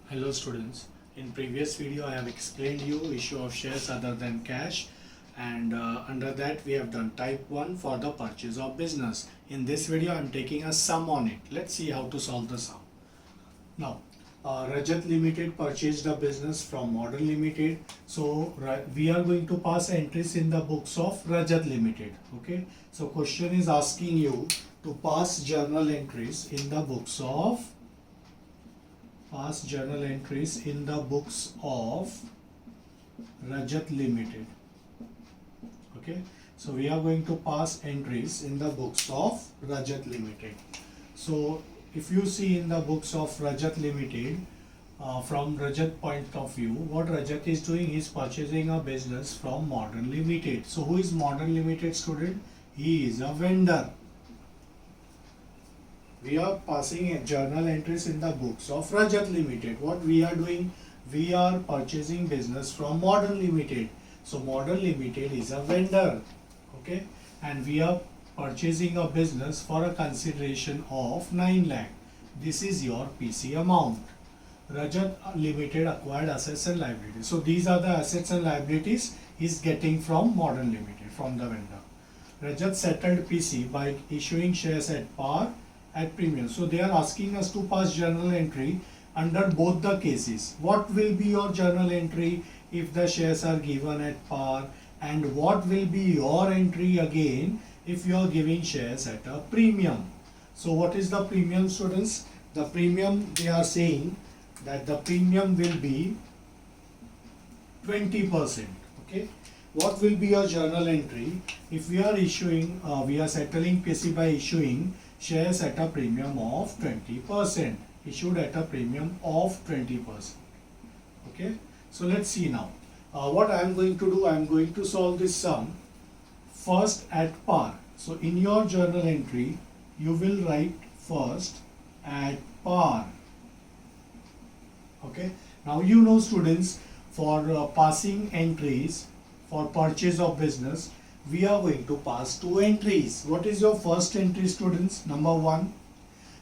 Hello students, in previous video I have explained you issue of shares other than cash, and under that we have done type 1 for the purchase of business. In this video I am taking a sum on it. Let's see how to solve the sum. Now Rajat Limited purchased a business from Modern Limited, so we are going to pass entries in the books of Rajat Limited. Okay, so question is asking you to pass journal entries in the books of Rajat Limited. Okay, so we are going to pass entries in the books of Rajat Limited. So if you see in the books of Rajat Limited, from Rajat point of view, what Rajat is doing is purchasing a business from Modern Limited. So who is Modern Limited, student? He is a vendor. We are passing journal entries in the books of Rajat Limited. What we are doing? We are purchasing business from Modern Limited. So Modern Limited is a vendor. Okay, and we are purchasing a business for a consideration of 9 lakh. This is your PC amount. Rajat Limited acquired assets and liabilities. So these are the assets and liabilities he is getting from Modern Limited, from the vendor. Rajat settled PC by issuing shares at par at premium. So they are asking us to pass journal entry under both the cases. What will be your journal entry if the shares are given at par, and what will be your entry again if you are giving shares at a premium? So what is the premium, students? The premium, they are saying that the premium will be 20%. Okay, what will be your journal entry if we are issuing, we are settling PC by issuing shares at a premium of 20%, issued at a premium of 20%. Okay, so let's see now. What I am going to do, I am going to solve this sum first at par. So in your journal entry, you will write first at par. Okay, now you know, students, for passing entries for purchase of business, we are going to pass 2 entries. What is your first entry, students? Number 1.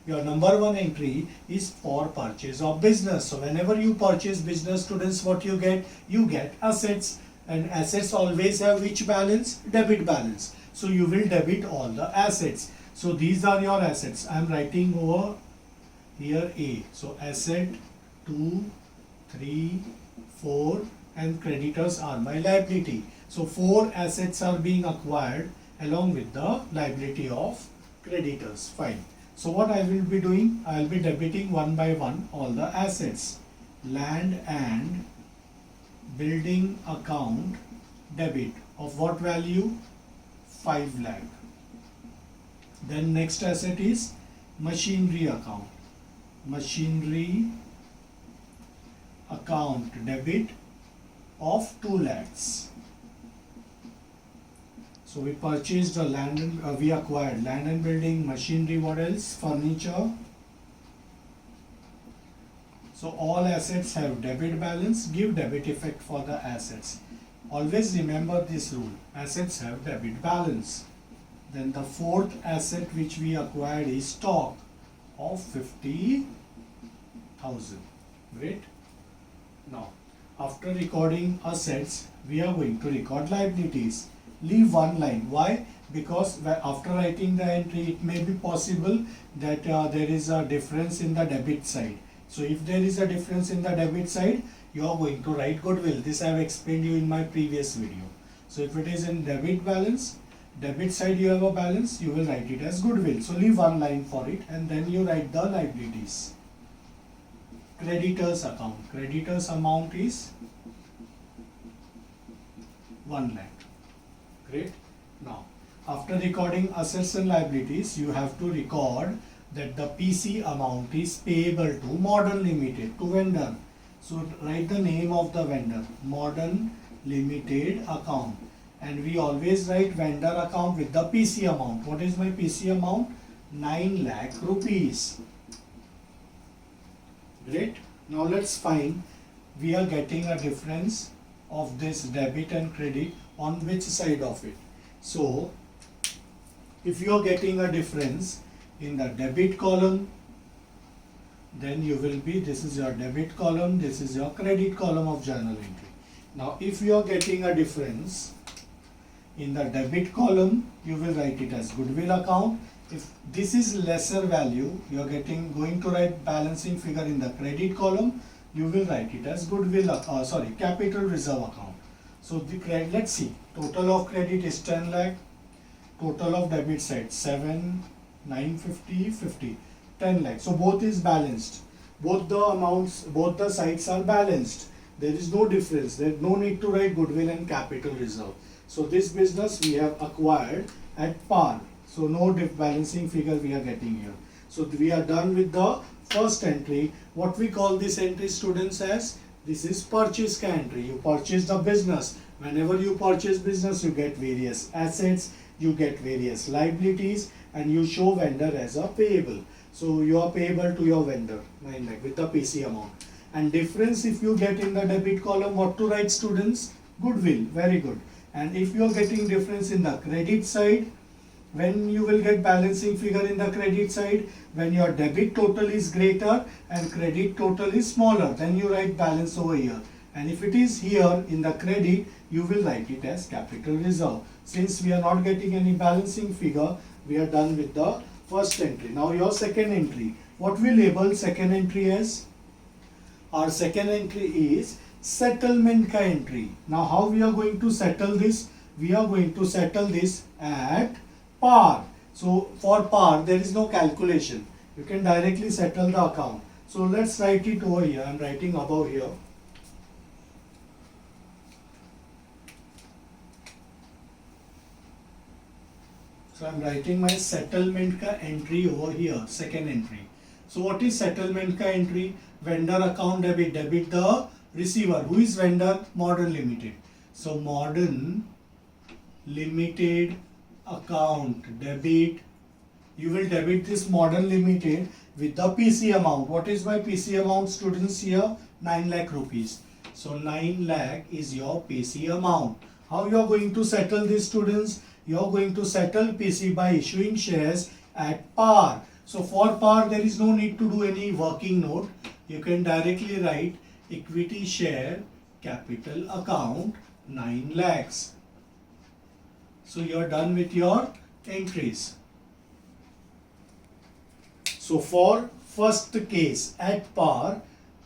Your number 1 entry is for purchase of business. So whenever you purchase business, students, what you get? You get assets, and assets always have which balance? Debit balance. So you will debit all the assets. So these are your assets. I am writing over here A. So asset 2, 3, 4, and creditors are my liability. So 4 assets are being acquired along with the liability of creditors. Fine. So what I will be doing? I will be debiting one by one all the assets. Land and building account debit of what value? 5 lakh. Then next asset is machinery account. Machinery account debit of 2 lakhs. So we purchased the land and we acquired land and building, machinery, what else? Furniture. So all assets have debit balance. Give debit effect for the assets. Always remember this rule. Assets have debit balance. Then the 4th asset which we acquired is stock of 50,000. Great. Now, after recording assets, we are going to record liabilities. Leave one line. Why? Because after writing the entry, it may be possible that there is a difference in the debit side. So if there is a difference in the debit side, you are going to write goodwill. This I have explained you in my previous video. So if it is in debit balance, debit side you have a balance, you will write it as goodwill. So leave one line for it, and then you write the liabilities. Creditors account. Creditors amount is 1 lakh. Great. Now, after recording assets and liabilities, you have to record that the PC amount is payable to Modern Limited, to vendor. So write the name of the vendor, Modern Limited account. And we always write vendor account with the PC amount. What is my PC amount? 9 lakh rupees. Great. Now let's find, we are getting a difference of this debit and credit on which side of it. So if you are getting a difference in the debit column, then you will be, this is your debit column, this is your credit column of journal entry. Now if you are getting a difference in the debit column, you will write it as goodwill account. If this is lesser value, you are going to write balancing figure in the credit column, you will write it as capital reserve account. So the credit, let's see, total of credit is 10 lakh, total of debit side 7, 950, 50, 10 lakh. So both is balanced. Both the amounts, both the sides are balanced. There is no difference. There is no need to write goodwill and capital reserve. So this business we have acquired at par. So no balancing figure we are getting here. So we are done with the first entry. What we call this entry, students, as this is purchase ka entry. You purchase the business. Whenever you purchase business, you get various assets, you get various liabilities, and you show vendor as a payable. So you are payable to your vendor 9 lakh with the PC amount. And difference if you get in the debit column, what to write, students? Goodwill. Very good. And if you are getting difference in the credit side, when you will get balancing figure in the credit side, when your debit total is greater and credit total is smaller, then you write balance over here. And if it is here in the credit, you will write it as capital reserve. Since we are not getting any balancing figure, we are done with the first entry. Now your second entry. What we label second entry as? Our second entry is settlement ka entry. Now how we are going to settle this? We are going to settle this at par. So for par there is no calculation. You can directly settle the account. So let's write it over here. I am writing above here. So I am writing my settlement ka entry over here, second entry. So what is settlement ka entry? Vendor account debit, debit the receiver. Who is vendor? Modern Limited. So Modern Limited account debit. You will debit this Modern Limited with the PC amount. What is my PC amount, students, here? 9 lakh rupees. So 9 lakh is your PC amount. How you are going to settle this, students? You are going to settle PC by issuing shares at par. So for par there is no need to do any working note. You can directly write equity share capital account 9 lakhs. So you are done with your entries. So for first case at par,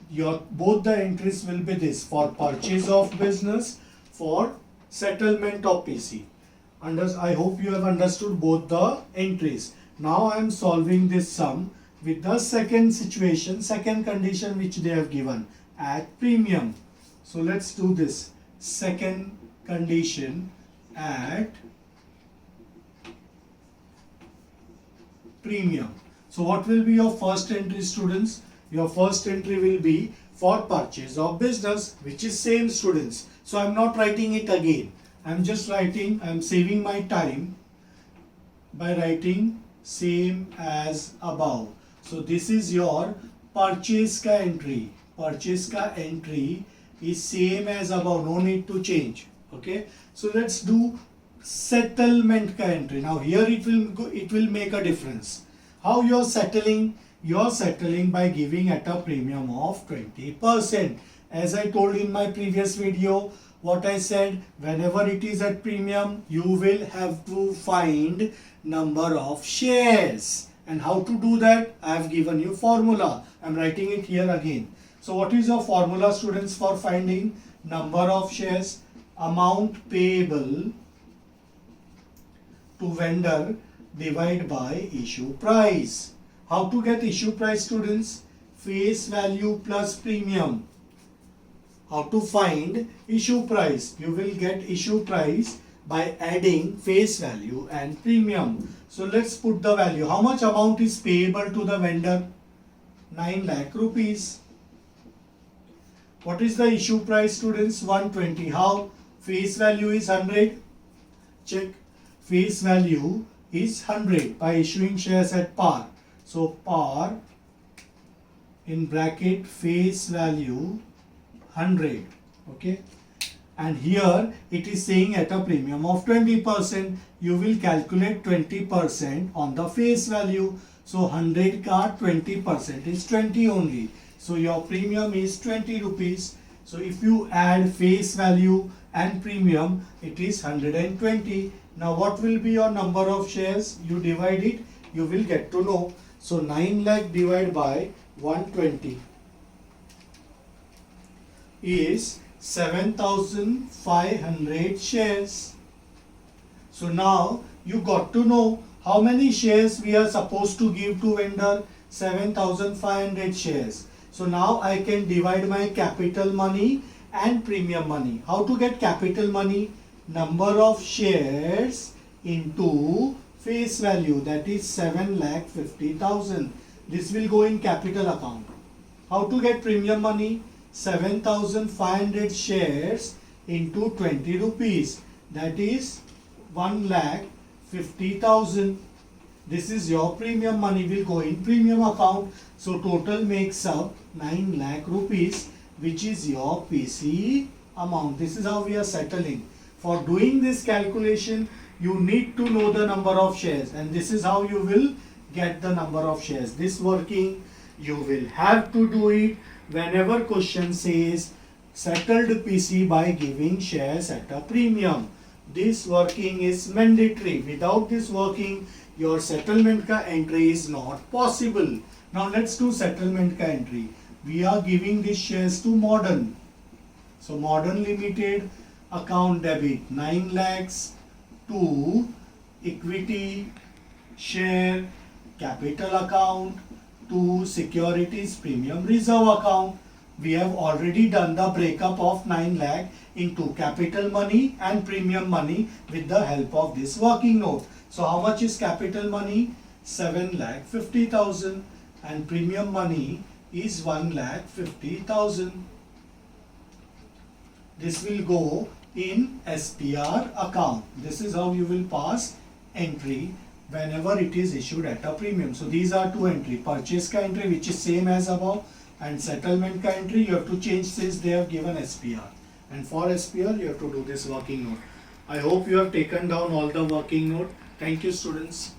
your both the entries will be this: for purchase of business, for settlement of PC. I hope you have understood both the entries. Now I am solving this sum with the second situation, second condition which they have given at premium. So let's do this. Second condition at premium. So what will be your first entry, students? Your first entry will be for purchase of business, which is same, students. So I am not writing it again. I am just writing, I am saving my time by writing same as above. So this is your purchase ka entry. Purchase ka entry is same as above, no need to change. Okay. So let's do settlement ka entry. Now here it will make a difference. How you are settling? You are settling by giving at a premium of 20%. As I told in my previous video, what I said, whenever it is at premium, you will have to find number of shares. And how to do that? I have given you formula. I am writing it here again. So what is your formula, students, for finding number of shares? Amount payable to vendor divided by issue price. How to get issue price, students? Face value plus premium. How to find issue price? You will get issue price by adding face value and premium. So let's put the value. How much amount is payable to the vendor? 9 lakh rupees. What is the issue price, students? 120. How? Face value is 100. Check. Face value is 100 by issuing shares at par. So par in bracket face value 100. Okay. And here it is saying at a premium of 20%. You will calculate 20% on the face value. So 100 ka 20% is 20 only. So your premium is 20 rupees. So if you add face value and premium, it is 120. Now what will be your number of shares? You divide it, you will get to know. So 9 lakh divided by 120 is 7,500 shares. So now you got to know how many shares we are supposed to give to vendor. 7,500 shares. So now I can divide my capital money and premium money. How to get capital money? Number of shares into face value, that is 7,50,000. This will go in capital account. How to get premium money? 7,500 shares into 20 rupees, that is 1,50,000. This is your premium money, will go in premium account. So total makes up 9 lakh rupees, which is your PC amount. This is how we are settling. For doing this calculation, you need to know the number of shares, and this is how you will get the number of shares. This working you will have to do it whenever question says settled PC by giving shares at a premium. This working is mandatory. Without this working, your settlement ka entry is not possible. Now let's do settlement ka entry. We are giving these shares to Modern. So Modern Limited account debit 9 lakhs to equity share capital account to securities premium reserve account. We have already done the breakup of 9 lakh into capital money and premium money with the help of this working note. So how much is capital money? 7,50,000 and premium money is 1,50,000. This will go in SPR account. This is how you will pass entry whenever it is issued at a premium. So these are two entry. Purchase ka entry, which is same as above, and settlement ka entry you have to change since they have given SPR. And for SPR you have to do this working note. I hope you have taken down all the working note. Thank you, students.